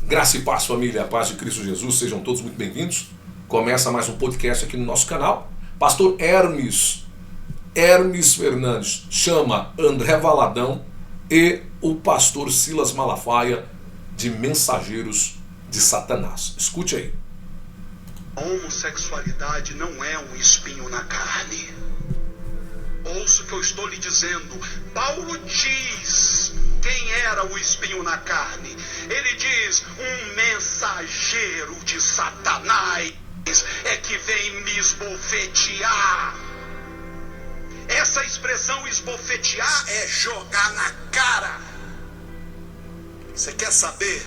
Graça e paz, família, a paz de Cristo Jesus, sejam todos muito bem-vindos. Começa mais um podcast aqui no nosso canal. Pastor Hermes Fernandes chama André Valadão e o pastor Silas Malafaia de mensageiros de Satanás. Escute aí. A homossexualidade não é um espinho na carne. Ouça o que eu estou lhe dizendo. Paulo diz quem era o espinho na carne. Ele diz, um mensageiro de Satanás é que vem me esbofetear. Essa expressão esbofetear é jogar na cara. Você quer saber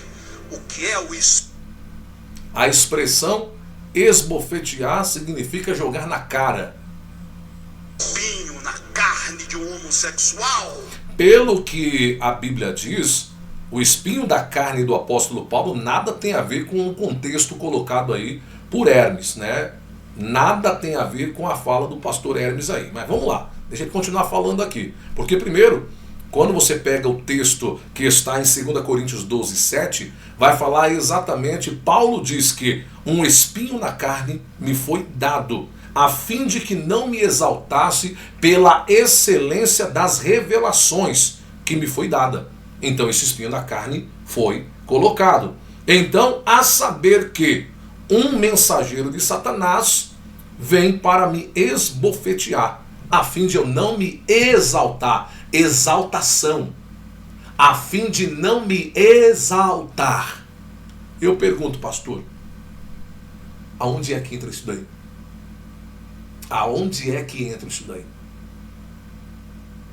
o que é o espinho? A expressão esbofetear significa jogar na cara. Espinho na carne de um homossexual. Pelo que a Bíblia diz, o espinho da carne do apóstolo Paulo nada tem a ver com o contexto colocado aí por Hermes, né? Nada tem a ver com a fala do pastor Hermes aí. Mas vamos lá, deixa eu continuar falando aqui. Porque primeiro, quando você pega o texto que está em 2 Coríntios 12, 7, vai falar exatamente, Paulo diz que um espinho na carne me foi dado, a fim de que não me exaltasse pela excelência das revelações que me foi dada. Então esse espinho na carne foi colocado. Então, a saber que um mensageiro de Satanás vem para me esbofetear, a fim de eu não me exaltar, exaltação, a fim de não me exaltar. Eu pergunto, pastor, aonde é que entra isso daí? Aonde é que entra isso daí?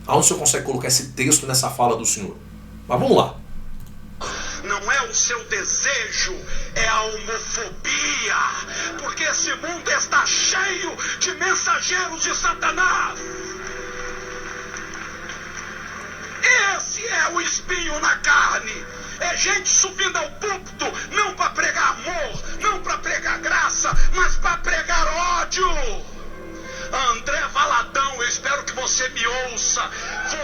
Aonde o senhor consegue colocar esse texto nessa fala do senhor? Mas vamos lá. Não é o seu desejo, é a homofobia. Porque esse mundo está cheio de mensageiros de Satanás. Esse é o espinho na carne. É gente subindo ao púlpito, não para pregar amor, não para pregar graça, mas para pregar ódio. André Valadão, eu espero que você me ouça.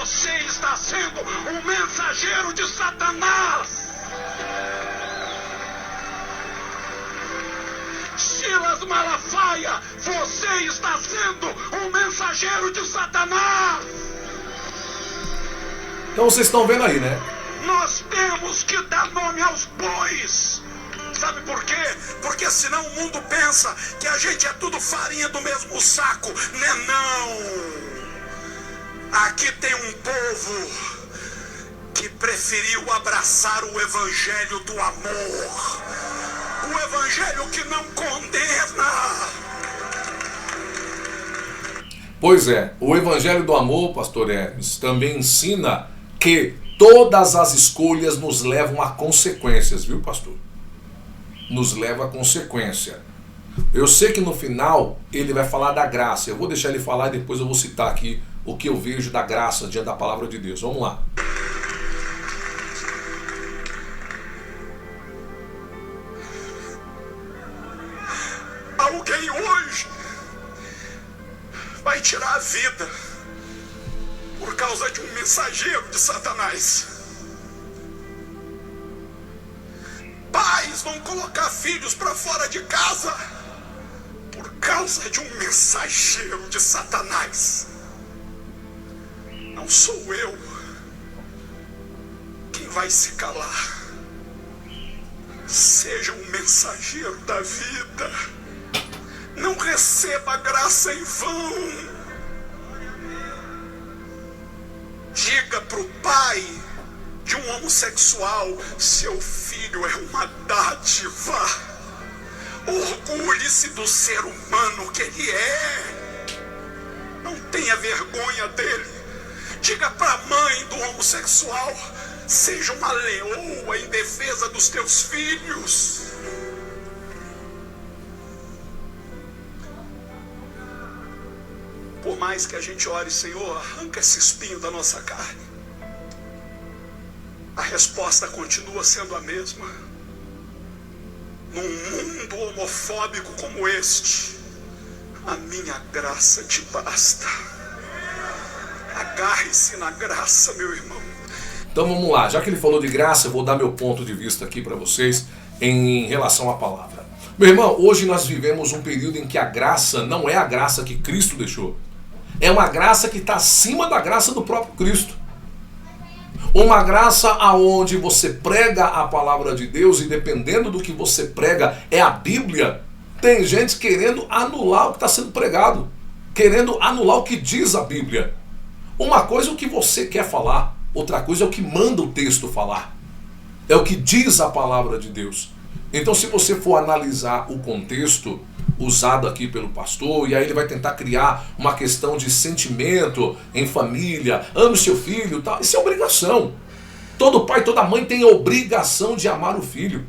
Você está sendo um mensageiro de Satanás. Silas Malafaia, você está sendo um mensageiro de Satanás. Então vocês estão vendo aí, né? Nós temos que dar nome aos bois. Sabe por quê? Porque senão o mundo pensa que a gente é tudo farinha do mesmo saco. Né não. Aqui tem um povo que preferiu abraçar o evangelho do amor. O evangelho que não condena. Pois é, o evangelho do amor, pastor Hermes, também ensina que todas as escolhas nos levam a consequências, viu, pastor? Nos leva a consequência. Eu sei que no final ele vai falar da graça. Eu vou deixar ele falar e depois eu vou citar aqui o que eu vejo da graça diante da palavra de Deus. Vamos lá. Alguém hoje vai tirar a vida por causa de um mensageiro de Satanás. Pais vão colocar filhos para fora de casa por causa de um mensageiro de Satanás. Não sou eu quem vai se calar. Seja um mensageiro da vida. Não receba graça em vão. Diga para o pai de um homossexual, seu filho é uma dádiva. Orgulhe-se do ser humano que ele é. Não tenha vergonha dele. Diga para a mãe do homossexual, seja uma leoa em defesa dos teus filhos. Por mais que a gente ore, Senhor, arranca esse espinho da nossa carne, a resposta continua sendo a mesma. Num mundo homofóbico como este, a minha graça te basta. Agarre-se na graça, meu irmão. Então vamos lá, já que ele falou de graça, eu vou dar meu ponto de vista aqui para vocês em relação à palavra. Meu irmão, hoje nós vivemos um período em que a graça não é a graça que Cristo deixou. É uma graça que está acima da graça do próprio Cristo. Uma graça aonde você prega a palavra de Deus e dependendo do que você prega é a Bíblia, tem gente querendo anular o que está sendo pregado, querendo anular o que diz a Bíblia. Uma coisa é o que você quer falar, outra coisa é o que manda o texto falar. É o que diz a palavra de Deus. Então, se você for analisar o contexto usado aqui pelo pastor, e aí ele vai tentar criar uma questão de sentimento em família, ame seu filho, tal. Isso é obrigação. Todo pai, toda mãe tem a obrigação de amar o filho.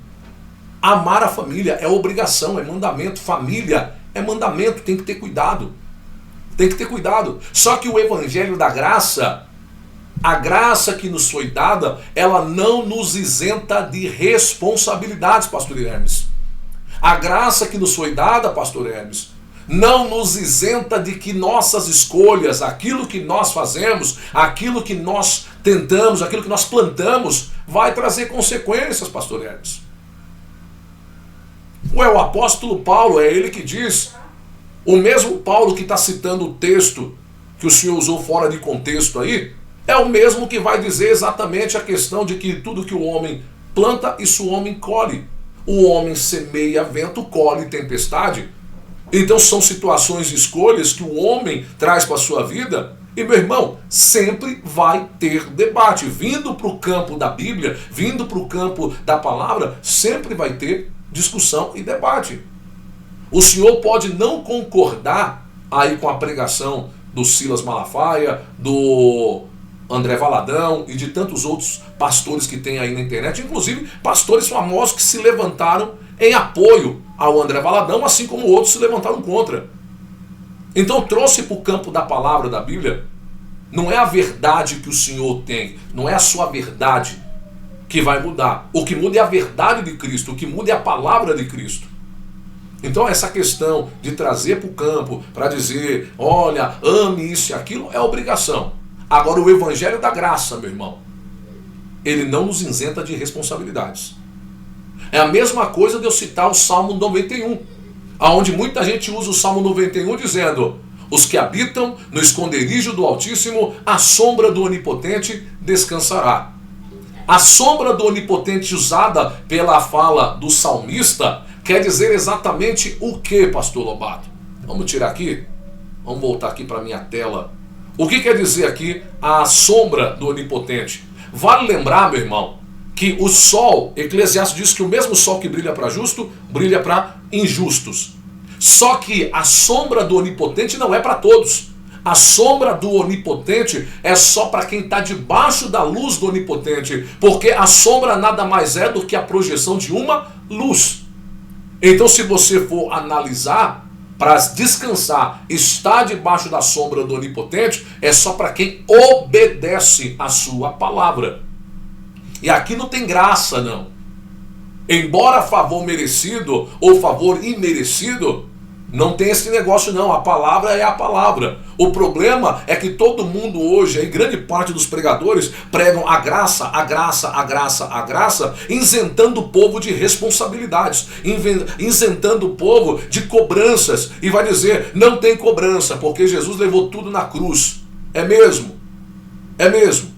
Amar a família é obrigação, é mandamento. Família é mandamento, tem que ter cuidado. Tem que ter cuidado. Só que o evangelho da graça, a graça que nos foi dada, ela não nos isenta de responsabilidades, pastor Hermes. A graça que nos foi dada, pastor Hermes, não nos isenta de que nossas escolhas, aquilo que nós fazemos, aquilo que nós tentamos, aquilo que nós plantamos, vai trazer consequências, pastor Hermes. Ué, o apóstolo Paulo, é ele que diz, o mesmo Paulo que está citando o texto que o senhor usou fora de contexto aí, é o mesmo que vai dizer exatamente a questão de que tudo que o homem planta, isso o homem colhe. O homem semeia vento, colhe tempestade. Então são situações e escolhas que o homem traz para a sua vida. E meu irmão, sempre vai ter debate. Vindo para o campo da Bíblia, vindo para o campo da palavra, sempre vai ter discussão e debate. O senhor pode não concordar aí com a pregação do Silas Malafaia, do André Valadão e de tantos outros pastores que tem aí na internet, inclusive pastores famosos que se levantaram em apoio ao André Valadão, assim como outros se levantaram contra. Então trouxe para o campo da palavra da Bíblia, não é a verdade que o Senhor tem, não é a sua verdade que vai mudar. O que muda é a verdade de Cristo, o que muda é a palavra de Cristo. Então essa questão de trazer para o campo, para dizer, olha, ame isso e aquilo, é obrigação. Agora o evangelho da graça, meu irmão, ele não nos isenta de responsabilidades. É a mesma coisa de eu citar o Salmo 91, onde muita gente usa o Salmo 91 dizendo, os que habitam no esconderijo do Altíssimo, a sombra do Onipotente descansará. A sombra do Onipotente usada pela fala do salmista quer dizer exatamente o que, pastor Lobato? Vamos tirar aqui, vamos voltar aqui para a minha tela. O que quer dizer aqui a sombra do Onipotente? Vale lembrar, meu irmão, que o sol, Eclesiastes diz que o mesmo sol que brilha para justo, brilha para injustos. Só que a sombra do Onipotente não é para todos. A sombra do Onipotente é só para quem está debaixo da luz do Onipotente, porque a sombra nada mais é do que a projeção de uma luz. Então, se você for analisar, para descansar, estar debaixo da sombra do Onipotente, é só para quem obedece a sua palavra. E aqui não tem graça, não. Embora favor merecido ou favor imerecido, não tem esse negócio não, a palavra é a palavra. O problema é que todo mundo hoje, e grande parte dos pregadores, pregam a graça, a graça, a graça, a graça, isentando o povo de responsabilidades, isentando o povo de cobranças, e vai dizer, não tem cobrança, porque Jesus levou tudo na cruz. É mesmo? É mesmo?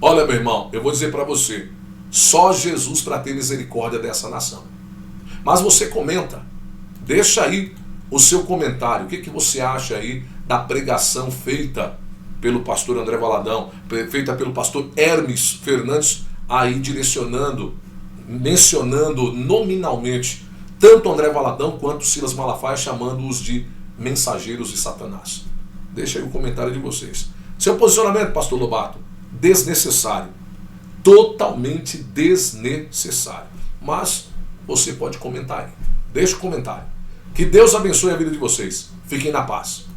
Olha, meu irmão, eu vou dizer para você, só Jesus para ter misericórdia dessa nação. Mas você comenta, deixa aí o seu comentário. O que você acha aí da pregação feita pelo pastor André Valadão, feita pelo pastor Hermes Fernandes, aí direcionando, mencionando nominalmente tanto André Valadão quanto Silas Malafaia, chamando-os de mensageiros de Satanás. Deixa aí o comentário de vocês. Seu posicionamento, pastor Lobato, desnecessário. Totalmente desnecessário. Mas você pode comentar aí. Deixa o comentário. Que Deus abençoe a vida de vocês. Fiquem na paz.